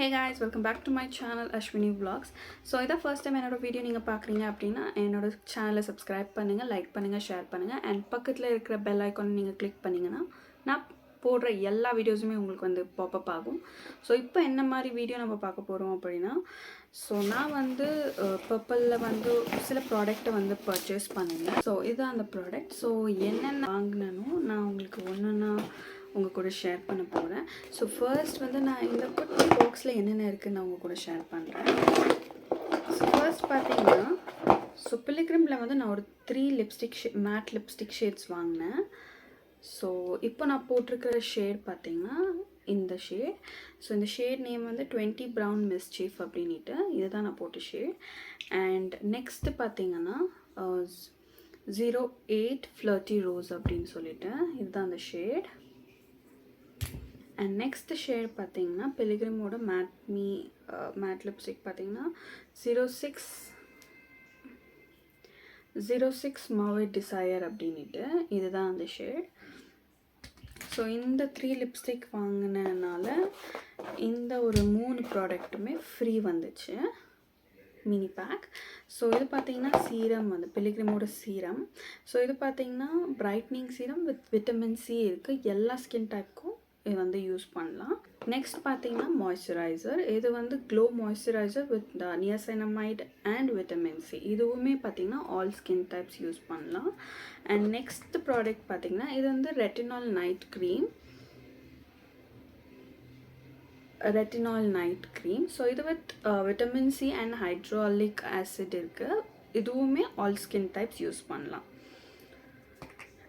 Hey guys, welcome back to my channel Ashwini Vlogs. So இதை first time என்னோட video நீங்கள் பார்க்குறீங்க அப்படின்னா என்னோட சேனலை சப்ஸ்கிரைப் பண்ணுங்கள், லைக் பண்ணுங்கள், ஷேர் பண்ணுங்கள் அண்ட் பக்கத்தில் இருக்கிற பெல் ஐக்கான் நீங்கள் கிளிக் பண்ணிங்கன்னா நான் போடுற எல்லா வீடியோஸுமே உங்களுக்கு வந்து பாப்பப் ஆகும். ஸோ இப்போ என்ன மாதிரி வீடியோ நம்ம பார்க்க போகிறோம் அப்படின்னா, ஸோ நான் வந்து பர்பிளில் வந்து சில ப்ராடக்ட்டை வந்து பர்ச்சேஸ் பண்ணினேன். ஸோ இதுதான் அந்த ப்ராடக்ட். ஸோ என்னென்ன வாங்கினனோ நான் உங்களுக்கு ஒன்றுன்னா உங்கள் கூட ஷேர் பண்ண போகிறேன். ஸோ ஃபர்ஸ்ட் வந்து நான் இந்த குட்டி பாக்ஸில் என்னென்ன இருக்குதுன்னு நான் உங்கள் கூட ஷேர் பண்ணுறேன். ஸோ ஃபர்ஸ்ட் பார்த்தீங்கன்னா, ஸோ பிலிக்ரிமில் வந்து நான் ஒரு 3 மேட் லிப்ஸ்டிக் ஷேட்ஸ் வாங்கினேன். ஸோ இப்போ நான் போட்டிருக்கிற ஷேட் பார்த்தீங்கன்னா இந்த ஷேட். ஸோ இந்த ஷேட் நேம் வந்து 20 Brown Mischief அப்படின்ட்டு இதுதான் நான் போட்ட ஷேட். அண்ட் நெக்ஸ்ட்டு பார்த்தீங்கன்னா 08 Flirty Rose அப்படின்னு சொல்லிட்டு இதுதான் அந்த ஷேட். அண்ட் நெக்ஸ்ட் ஷேட் பார்த்தீங்கன்னா பிலிக்ரிமோட மேட் லிப்ஸ்டிக் பார்த்தீங்கன்னா 06 Mauve Desire அப்படின்ட்டு இதுதான் அந்த ஷேட். ஸோ இந்த 3 லிப்ஸ்டிக் வாங்கினதுனால இந்த ஒரு 3 ப்ராடக்ட்டுமே ஃப்ரீ வந்துச்சு, மினி பேக். ஸோ இது பார்த்தீங்கன்னா சீரம் வந்து பிலிக்ரிமோட சீரம். ஸோ இது பார்த்தீங்கன்னா brightening serum with vitamin C இருக்குது. எல்லா ஸ்கின் டைப்புக்கும் இது வந்து யூஸ் பண்ணலாம். நெக்ஸ்ட் பார்த்தீங்கன்னா மாய்ஸ்சரைசர். இது வந்து glow moisturiser with niacinamide and vitamin C. இதுவுமே பார்த்தீங்கன்னா ஆல் ஸ்கின் டைப்ஸ் யூஸ் பண்ணலாம். அண்ட் நெக்ஸ்ட் ப்ராடக்ட் பார்த்தீங்கன்னா இது வந்து ரெட்டினால் நைட் க்ரீம். ஸோ இது with vitamin C and hydraulic acid இருக்குது. இதுவுமே ஆல் ஸ்கின் டைப்ஸ் யூஸ் பண்ணலாம்.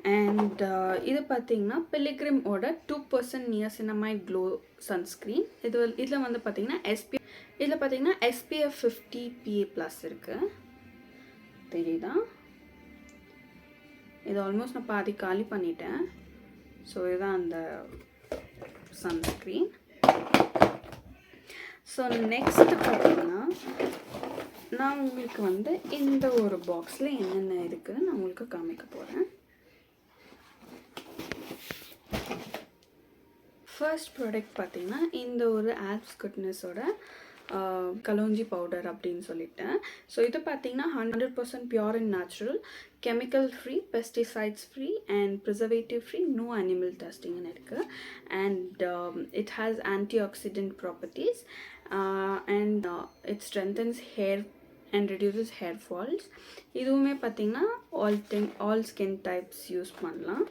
அண்ட் இது பார்த்தீங்கன்னா பிலிக்ரிமோட 2% நியாசினமைட் க்ளோ சன்ஸ்க்ரீன். இதில் வந்து பார்த்தீங்கன்னா SPF 50 PA+ இருக்குது. தெரியுதா? இது ஆல்மோஸ்ட் நான் பாதி காலி பண்ணிட்டேன். ஸோ இதுதான் அந்த சன்ஸ்க்ரீன். ஸோ நெக்ஸ்ட் பார்த்தீங்கன்னா நான் உங்களுக்கு வந்து இந்த ஒரு பாக்ஸில் என்னென்ன இருக்குதுன்னு நான் உங்களுக்கு காமிக்க போகிறேன். ஃபர்ஸ்ட் ப்ராடக்ட் பார்த்தீங்கன்னா இந்த ஒரு ஆல்ப்ஸ் குட்னஸோட கலோஞ்சி பவுடர் அப்படின்னு சொல்லிட்டேன். ஸோ இது பார்த்தீங்கன்னா 100% pure and natural, chemical free, pesticides free and preservative free, no animal டெஸ்டிங்னு இருக்குது. And it has anti oxidant properties and it strengthens hair and reduces hair falls. இதுவுமே பார்த்தீங்கன்னா ஆல் ஸ்கின் டைப்ஸ் யூஸ் பண்ணலாம்.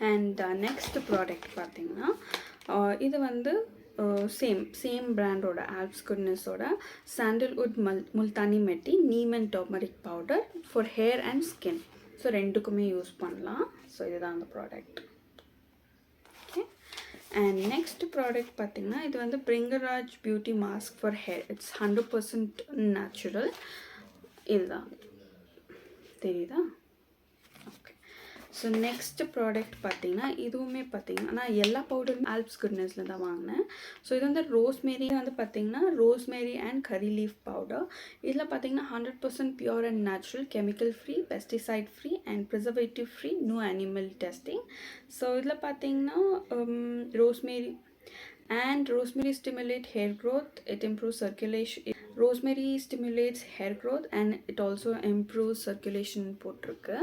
And next product பார்த்தீங்கன்னா இது வந்து same பிராண்டோட Alps குட்னஸோட sandalwood Multani மெட்டி neem and turmeric powder for hair and skin. So ரெண்டுக்குமே use பண்ணலாம். ஸோ இதுதான் அந்த product. Okay. And next product பார்த்தீங்கன்னா இது வந்து Bhringraj beauty mask for hair. It's 100% natural. இதுதான் தெரியுதா? ஸோ நெக்ஸ்ட் ப்ராடக்ட் பார்த்தீங்கன்னா இதுவுமே பார்த்தீங்கன்னா நான் எல்லா பவுடரும் ஆல்ப்ஸ் குட்னஸில் தான் வாங்கினேன். ஸோ இது வந்து ரோஸ்மேரி வந்து பார்த்தீங்கன்னா rosemary and curry leaf powder. இதில் பார்த்தீங்கன்னா 100% pure and natural, chemical free, pesticide free and preservative free, no animal testing. So இதில் பார்த்தீங்கன்னா rosemary stimulates hair growth, it improves circulation. Rosemary stimulates hair growth and it also improves circulation போட்டிருக்கு.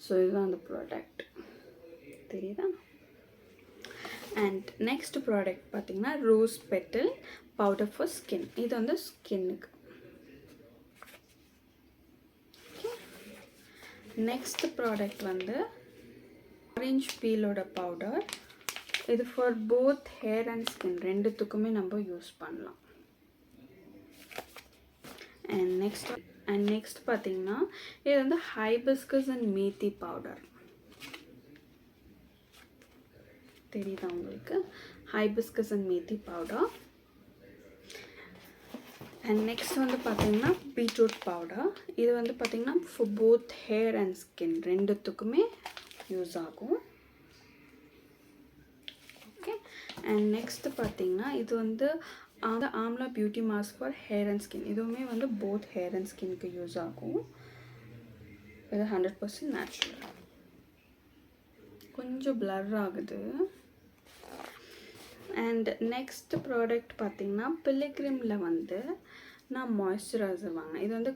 So இதுதான் அந்த product. தெரியுதா? And next product பார்த்தீங்கன்னா rose petal powder for skin. இது வந்து ஸ்கின்னுக்கு. நெக்ஸ்ட் ப்ராடக்ட் வந்து ஆரஞ்ச் பீலோட பவுடர். இது for both hair and skin ரெண்டுத்துக்குமே நம்ம யூஸ் பண்ணலாம். அண்ட் நெக்ஸ்ட் பார்த்தீங்கன்னா இது வந்து ஹைபிஸ்கஸ் அண்ட் மேத்தி பவுடர். தெரியுதா உங்களுக்கு? Hibiscus and methi powder. And next வந்து பார்த்தீங்கன்னா பீட்ரூட் பவுடர். இது வந்து பார்த்தீங்கன்னா for both hair and skin ரெண்டுத்துக்குமே யூஸ் ஆகும். ஓகே. அண்ட் நெக்ஸ்ட் பார்த்தீங்கன்னா இது வந்து amla beauty mask for hair and skin. இதுவுமே வந்து போத் ஹேர் அண்ட் ஸ்கின்க்கு யூஸ் ஆகும். இது 100% நேச்சுரல். கொஞ்சம் பிளர் ஆகுது. அண்ட் நெக்ஸ்ட் ப்ராடக்ட் பார்த்திங்கன்னா பில்லிகிரிமில் வந்து நான் மாய்ஸ்சரைசர் வாங்கினேன். இது வந்து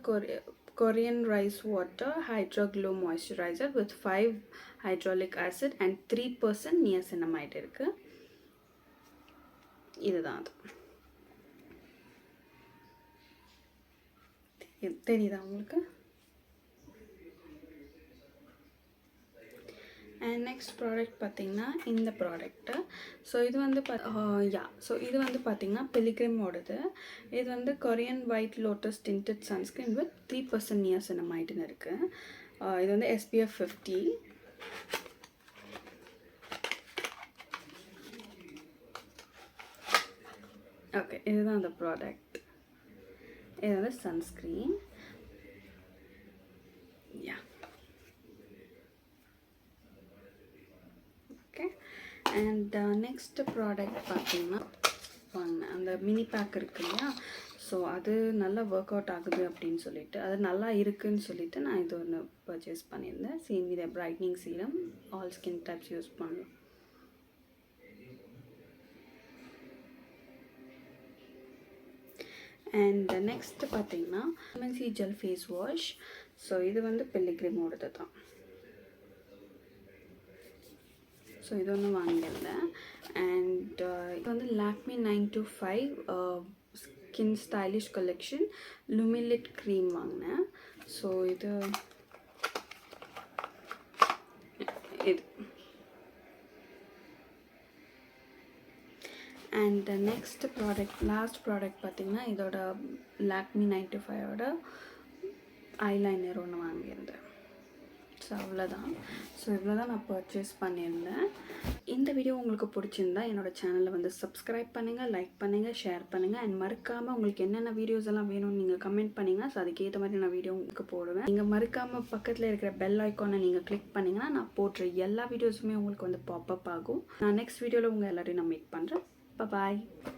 Korean rice water hydro glow moisturiser with 5 hydraulic acid and 3% niacinamide இருக்குது. இதுதான் அது. தெரியுதா உங்களுக்கு? அண்ட் நெக்ஸ்ட் ப்ராடக்ட் பார்த்திங்கன்னா இந்த ப்ராடக்ட்டு. ஸோ இது வந்து இது வந்து பார்த்திங்கன்னா பில்லிகிரிமோடது. இது வந்து Korean white lotus tinted sunscreen with 3% நியாசினமைடுன்னு இருக்குது. இது வந்து SPF 50. ஓகே, இதுதான் அந்த ப்ராடக்ட். இது வந்து sunscreen. Yeah okay. And next product பார்த்திங்கன்னா வாங்கினேன். அந்த மினி பேக் இருக்கு இல்லையா, ஸோ அது நல்லா ஒர்க் அவுட் ஆகுது அப்படின்னு சொல்லிட்டு, அது நல்லா இருக்குதுன்னு சொல்லிட்டு நான் இது ஒன்று பர்ச்சேஸ் பண்ணியிருந்தேன். இதை brightening serum, all skin types use பண்ணலாம். அண்ட் நெக்ஸ்ட் பார்த்திங்கன்னா MNC gel face wash. So இது வந்து பில்லிகிரிமோடது தான். ஸோ இது ஒன்று வாங்கியிருந்தேன். அண்ட் இது வந்து லாக்மி 925 ஸ்கின் ஸ்டைலிஷ் கலெக்ஷன் லுமிலிட் க்ரீம் வாங்கினேன். ஸோ இது and next product, last product பார்த்திங்கன்னா இதோட லாக்மி 925ஓட ஐலைனர் ஒன்று வாங்கியிருந்தேன். ஸோ அவ்வளோதான். ஸோ இவ்வளோ தான் நான் பர்ச்சேஸ் பண்ணியிருந்தேன். இந்த வீடியோ உங்களுக்கு பிடிச்சிருந்தா என்னோடய சேனலை வந்து சப்ஸ்கிரைப் பண்ணுங்கள், லைக் பண்ணுங்கள், ஷேர் பண்ணுங்கள். அண்ட் மறக்காமல் உங்களுக்கு என்னென்ன வீடியோஸ் எல்லாம் வேணும்னு நீங்கள் கமெண்ட் பண்ணிங்கன்னா ஸோ அதுக்கேற்ற மாதிரி நான் வீடியோ உங்களுக்கு போடுவேன். நீங்கள் மறக்காமல் பக்கத்தில் இருக்கிற பெல் ஐக்கானை நீங்கள் கிளிக் பண்ணிங்கன்னா நான் போடுற எல்லா வீடியோஸுமே உங்களுக்கு வந்து பாப்அப் ஆகும். நான் நெக்ஸ்ட் வீடியோவில் உங்கள் எல்லோரையும் நான் மீட் பண்ணுறேன். Bye-bye.